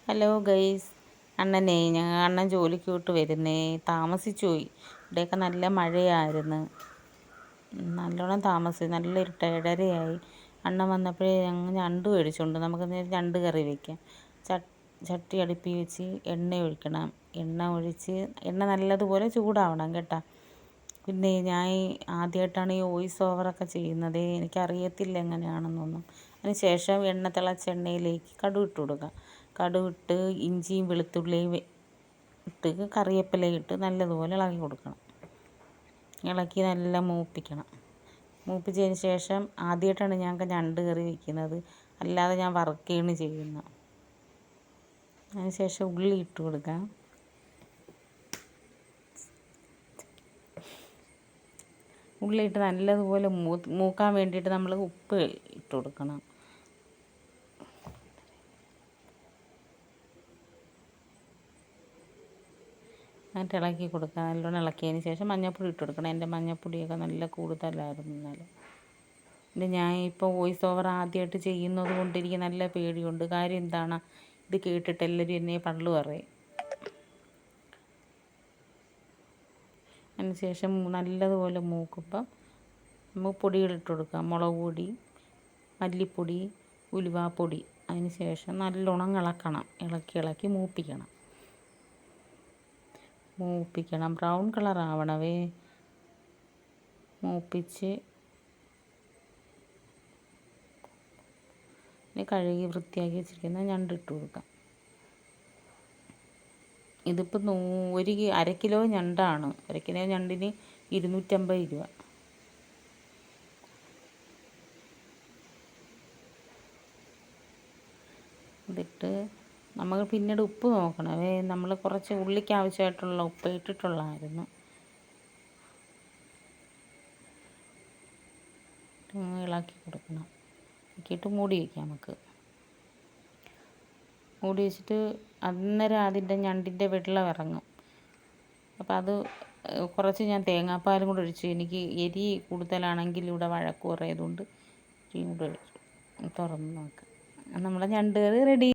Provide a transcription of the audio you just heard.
Hello guys, അണ്ണൻ ജോലിക്ക് വിട്ട് വരുന്നേ, താമസിച്ചു പോയി. ഇവിടെയൊക്കെ നല്ല മഴയായിരുന്നു, നല്ലോണം താമസിച്ചു. നല്ലൊരു 7:30 അണ്ണൻ വന്നപ്പോഴേ ഞങ്ങൾ ഞണ്ട് മേടിച്ചുകൊണ്ട് നമുക്ക് ഞണ്ട് കറി വയ്ക്കാം. ചട്ടി അടുപ്പി വെച്ച് എണ്ണ ഒഴിക്കണം. എണ്ണ നല്ലതുപോലെ ചൂടാവണം കേട്ടോ. പിന്നെ ഞാൻ ആദ്യമായിട്ടാണ് ഈ വോയിസ് ഓവറൊക്കെ ചെയ്യുന്നത്, എനിക്കറിയത്തില്ല എങ്ങനെയാണെന്നൊന്നും. അതിന് ശേഷം എണ്ണ തിളച്ച എണ്ണയിലേക്ക് കടുക് ഇട്ട് കൊടുക്കാം. കടുകിട്ട് ഇഞ്ചിയും വെളുത്തുള്ളിയും ഇട്ട് കറിവേപ്പിലയും ഇട്ട് നല്ലതുപോലെ ഇളക്കി കൊടുക്കണം. ഇളക്കി നല്ല മൂപ്പിക്കണം. മൂപ്പിച്ചതിന് ശേഷം ആദ്യമായിട്ടാണ് ഞാൻ ഞണ്ട് കറി വയ്ക്കുന്നത്, അല്ലാതെ ഞാൻ വറുക്കുകയാണ് ചെയ്യുന്നത്. അതിന് ശേഷം ഉള്ളി ഇട്ട് കൊടുക്കാം. ഉള്ളിയിട്ട് നല്ലതുപോലെ മൂക്കാൻ വേണ്ടിയിട്ട് നമ്മൾ ഉപ്പ് ഇട്ട് കൊടുക്കണം. എന്നിട്ട് ഇളക്കി കൊടുക്കുക. നല്ലോണം ഇളക്കിയതിന് ശേഷം മഞ്ഞൾപ്പൊടി ഇട്ട് കൊടുക്കണം. എൻ്റെ മഞ്ഞൾപ്പൊടിയൊക്കെ നല്ല കൂടുതലായിരുന്നു ഇന്നലെ. പിന്നെ ഞാൻ ഇപ്പോൾ വോയിസ് ഓവർ ആദ്യമായിട്ട് ചെയ്യുന്നത് കൊണ്ട് എനിക്ക് നല്ല പേടിയുണ്ട്. കാര്യം എന്താണ്, ഇത് കേട്ടിട്ട് എല്ലാവരും എന്നെ പള്ളു പറയും. അതിന് ശേഷം നല്ലതുപോലെ മൂക്കുമ്പം നമുക്ക് പൊടികളിട്ട് കൊടുക്കാം. മുളക് പൊടി, മല്ലിപ്പൊടി, ഉലുവാപ്പൊടി. അതിന് ശേഷം നല്ലോണം ഇളക്കണം. ഇളക്കി മൂപ്പിക്കണം. Brown colour ആവണവേ. മൂപ്പിച്ച് കഴുകി വൃത്തിയാക്കി വെച്ചിരിക്കുന്ന ഞണ്ടിട്ട് കൊടുക്കാം. ഇതിപ്പോൾ 1 കിലോ ഞണ്ടാണ്. 1 കിലോ ഞണ്ടിന് 250 രൂപ. ഇതിട്ട് നമ്മൾ പിന്നീട് ഉപ്പ് നോക്കണം. നമ്മൾ കുറച്ച് ഉള്ളിക്ക് ആവശ്യമായിട്ടുള്ള ഉപ്പ് ഇട്ടിട്ടുള്ളായിരുന്നു. ഇളക്കി കൊടുക്കണം. ഇളക്കിയിട്ട് മൂടി വയ്ക്കാം. നമുക്ക് മൂടി വെച്ചിട്ട് അന്നേരം അതിൻ്റെ ഞണ്ടിൻ്റെ വെള്ളം ഇറങ്ങും. അപ്പോൾ അത് കുറച്ച് ഞാൻ തേങ്ങാപ്പാലും കൂടെ ഒഴിച്ചു. എനിക്ക് എരി കൂടുതലാണെങ്കിൽ ഇവിടെ വഴക്ക് കുറയതുകൊണ്ട് എരിയും കൂടെ ഒഴിച്ചു. തുറന്ന് നോക്കാം. നമ്മുടെ ഞണ്ട് കറി റെഡി.